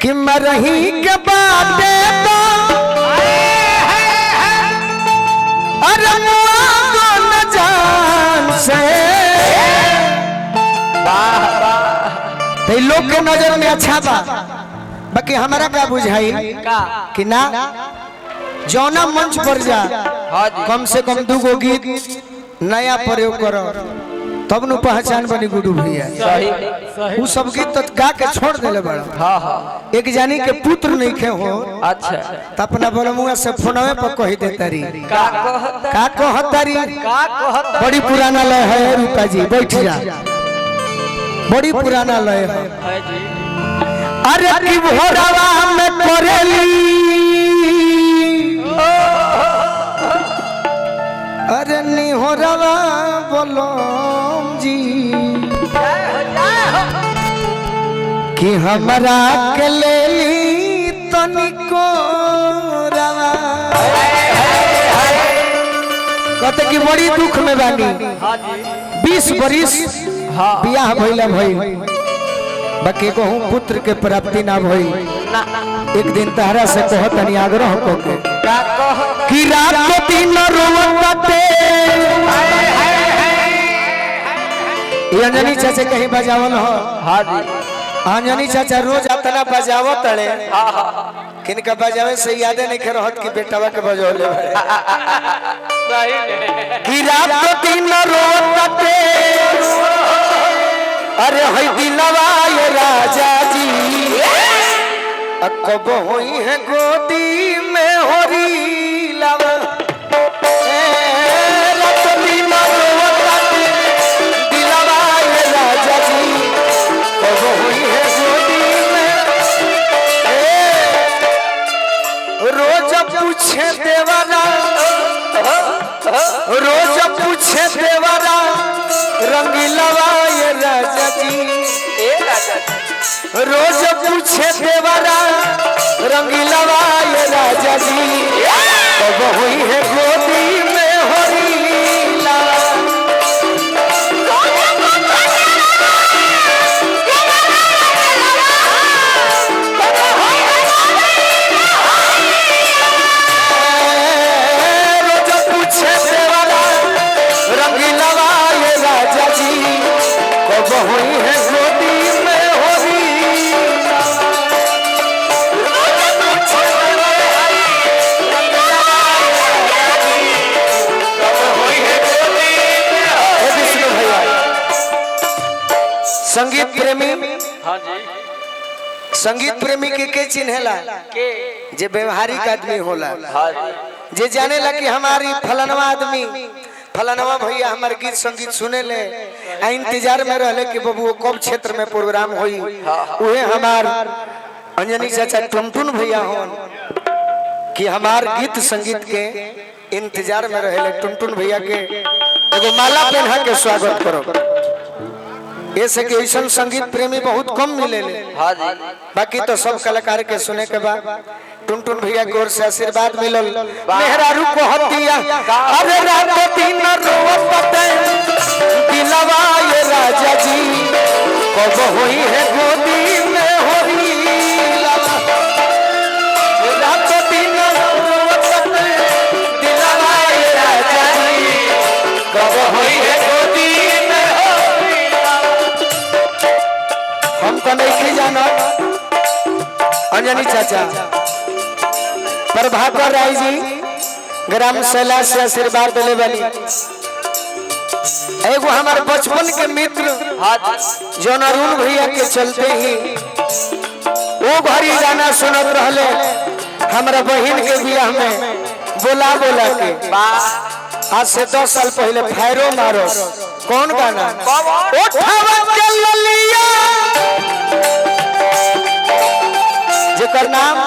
कि मरही के बाटे तो अरे मुआ न जान से लोग के नजर में अच्छा बा बाकी हमारा क्या बुझाई कि ना जौना मंच पर जा कम से कम 2 गो गीत नया प्रयोग करो तब न पहचान बनी गुडू भैया। वो सब गीत तो गा के छोड़ देले बड़ा। एक जानी के पुत्र नहीं खे हो अच्छा त अपना बलमुआ से फोनवे पर कही देतारी का कहतारी बड़ी पुराना लय है रूपा जी बैठ जा बड़ी पुराना लय है अरे की भोरावा में करेली अरे निहोरावा बोलो जी कि हमरा के लेली तनिको रवा कहते कि बड़ी दुख में बानी 20 बरिस बियाह भइला भई बाकी कहूं पुत्र के प्राप्ति ना भई एक दिन तहरा से कहतनी आग्रह कोके कि रात दिन रोवते अंजनी चाचा कहीं बजावल हो अंजनी चाचा रोज अपना बजावत तड़े किनका बजावे से यादे नहीं खे रहत कि बेटावा के बजौले कि रात दिन रोवते अरे हई दिलवा ये राजा जी कब होई है गोदी में होरी लावा दिलवा ये राजा जी कब होई है गोदी में रोज पूछे देवारा रोज पूछे देवारा रंगीलवा ये राजा जी रोज पूछे देवारा रंगीलवा ये राजा जी कब हुई है गोदी में होरी रोज पूछे देवारा रंगीलवा ये राजा जी कब हुई है गोदी में होरी संगीत प्रेमी संगीत प्रेमी के चिन्हेला जे व्यवहारिक आदमी होला जे जाने ला कि हमारी फलनवा आदमी फलनवा भैया हमार गीत संगीत सुने ले इंतजार में रहले कि बबू कब क्षेत्र में प्रोग्राम होई उहे हमार अंजनी चाचा टुनटुन भैया होन कि हमार गीत संगीत के इंतजार में रहले टुनटुन भैया के एगो माला पहना के स्वागत करो ऐसे के ऐसा संगीत प्रेमी बहुत कम मिले बाकी तो सब कलाकार के सुने के बाद टुनटुन भैया की ओर से आशीर्वाद मिलल मेहरारू को हतिया अरे रात दिन रोवते दिलवा ये राजा जी कब होई है गोदी में होरी रात दिन रोवते दिलवा ये राजा जी कब होई है गोदी में होरी हम तो नहीं जाना अंजनी चाचा प्रभाकर राय जी ग्राम सैला से आशीर्वाद दिले बनी एगो हमारे बचपन के मित्र जौन अरुण भैया के चलते ही वो घड़ी गाना सुनत रहले हमारा बहन के बियाह में बोला बोला के आज से 10 साल पहले फायरो मारो कौन गाना जेकर नाम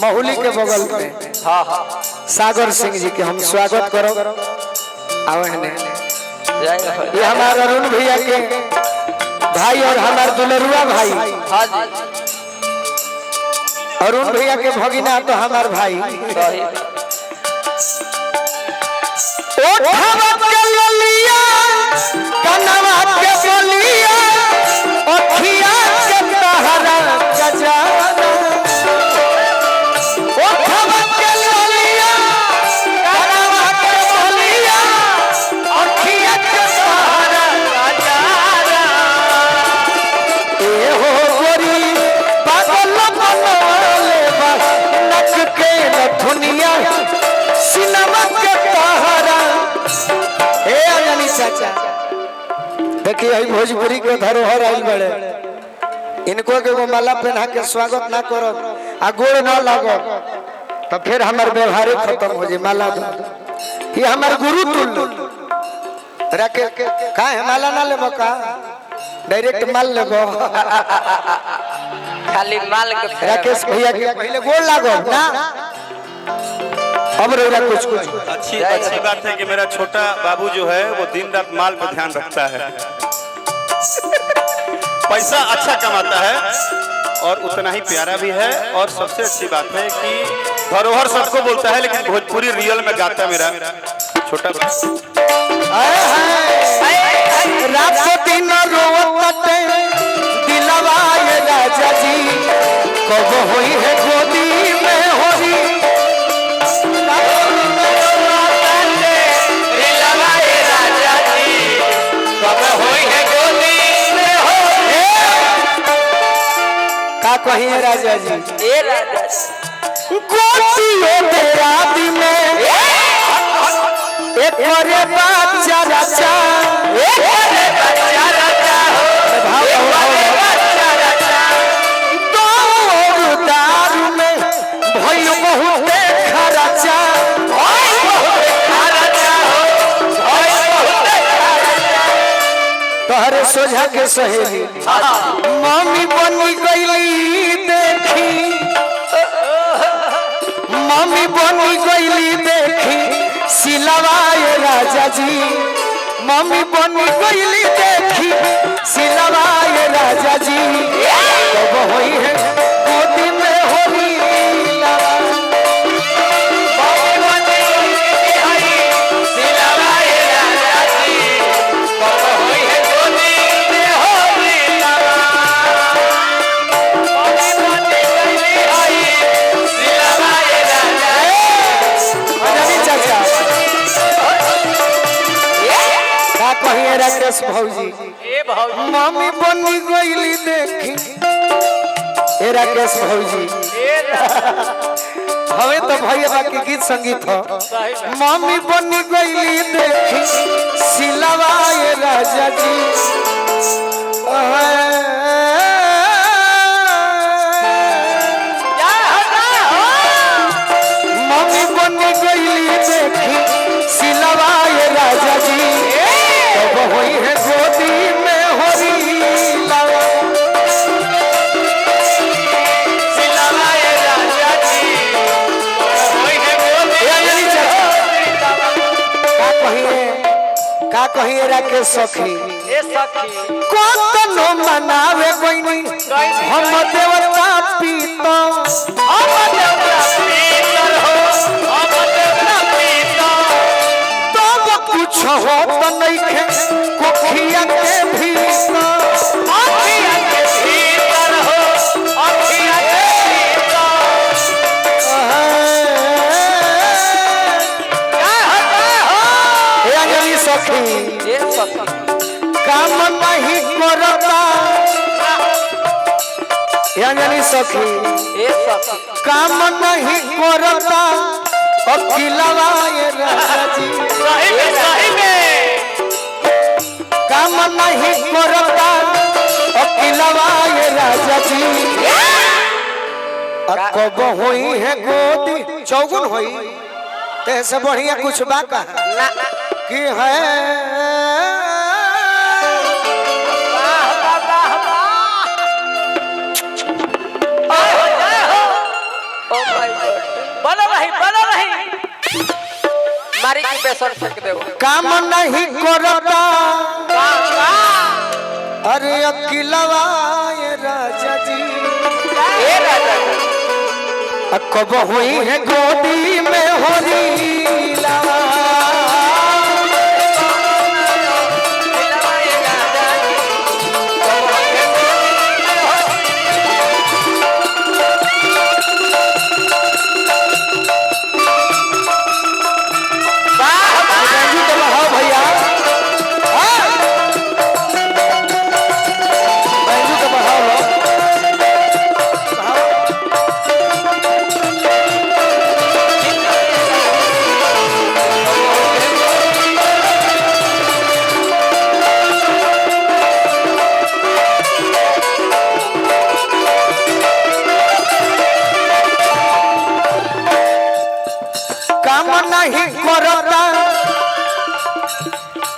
महुली के बगल में सागर सिंह जी के हम स्वागत करो ये हमारे अरुण भैया के भाई और हमारे दुलरुआ भाई अरुण भैया के भगिना तो हमार भाई कनवा के बलिया अखिया के धुनिया सिनेमा के तहरा ए अंजनी चाचा देखिए ई भोजपुरी के धरोहर आइल बड़े इनको के वो माला पहना के स्वागत ना करो आ गोड़ ना लागो तो फिर हमार व्यवहार खत्म हो जाए माला दो ये हमार गुरु तुल्य रखे का है माला ना लेबो का डायरेक्ट माल लेबो खाली माल के राकेश भैया के पहले गोड़ लागो ना अब रोरा कुछ अच्छी बात है कि मेरा छोटा बाबू जो है वो दिन रात माल पर ध्यान रखता है पैसा अच्छा कमाता है और उतना ही प्यारा भी है और सबसे अच्छी बात है कि धरोहर सबको बोलता है लेकिन भोजपुरी रियल में गाता मेरा छोटा रात दिन रोवते दिलवा ये राजा जी कब होई है गोदी में होरी दिलवा ये राजा जी कब होई है गोदी में होरी का कहिए राजा जी ए राजा गोतियों तेरा दी में एक करे बच्चा राजा एक करे बच्चा राजा हो एक करे बच्चा राजा दो दारू में भई बहुत खर्चा ओए बहुत खर्चा हो ओए बहुत खर्चा तोहरे सोझा के सहेली मम्मी बनी गईली देखी मम्मी बनी गईली देखी सिलवा ये राजा जी मम्मी बनी गईली देखी सिलवा ये राजा जी कब होई है गोदी में होरी लावा दिलवा ये राजा जी कब होई है गोदी में होरी लावा मम्मी बनी गई आई दिलवा ये राजा अजनी चाचा का कहिए राकेश भौजी ए भौजी मम्मी बनी गईली देखी ए राकेश भौजी हमें तो भैया बाकी गीत संगीत हो मम्मी बनी गईली देखी सिलवा ये राजा जी मम्मी बनी गईली देखी सिलवा ये राजा जी कब होई है गोदी में होरी लावा दिलवा ये राजा जी कब होई है गोदी का कहिए राकेश सखी ए सखी कोनो मनावे कोइनी हम देवता पीतो हम देवता पीतर हो हम देवता पीतर तब कुछ हो तो नहीं खे कोखिया के भीतर अखिया के भीतर हो अखिया के भीतर हे अंजलि सखी ए सखी काम नहीं करता हे अंजलि सखी ए सखी काम नहीं करता अखिलवा ये राजा जी सही में काम नहीं करता अखिलवा ये राजा जी कब होई है गोदी चौगुन होई ते से बढ़िया कुछ बाका ना कि है वाह वाह वाह वाह ओ माय गॉड बनो रही मारी की पेशेंट फेंक दे काम नहीं करता वाह वाह अरे अखिलवा ये राजा जी ए राजा कब हुई है गोदी में होरी लावा दिलवा ये राजा जी कब होई है गोदी में होरी वाह वाह गांधी तो बढ़ाओ भैया हाँ? गांधी तो बढ़ाओ लो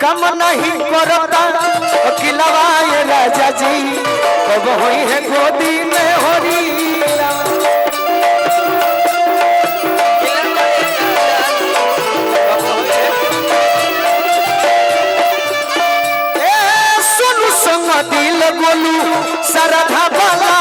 कम नहीं करता किलवा ये राजा जी कब हुई है गोदी में होरी सुनु संग दिल गोलू सरधा बाला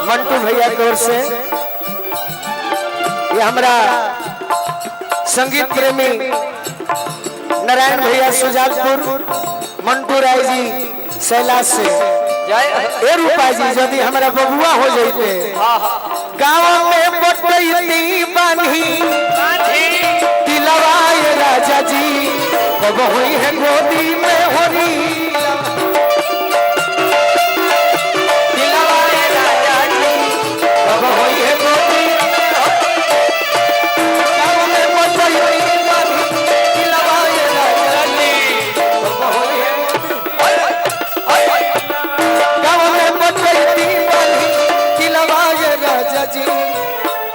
मंटू भैया की ओर से ये हमारा संगीत प्रेमी नारायण भैया सुजालपुर मंटू राय जी शैलाश से ए रूपा जी यदि हमारा बबुआ हो जाते गाँव में बटैती बानी तिलवा ये राजा जी कब हुई है गोदी में होरी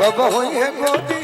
कब हुई है गोदी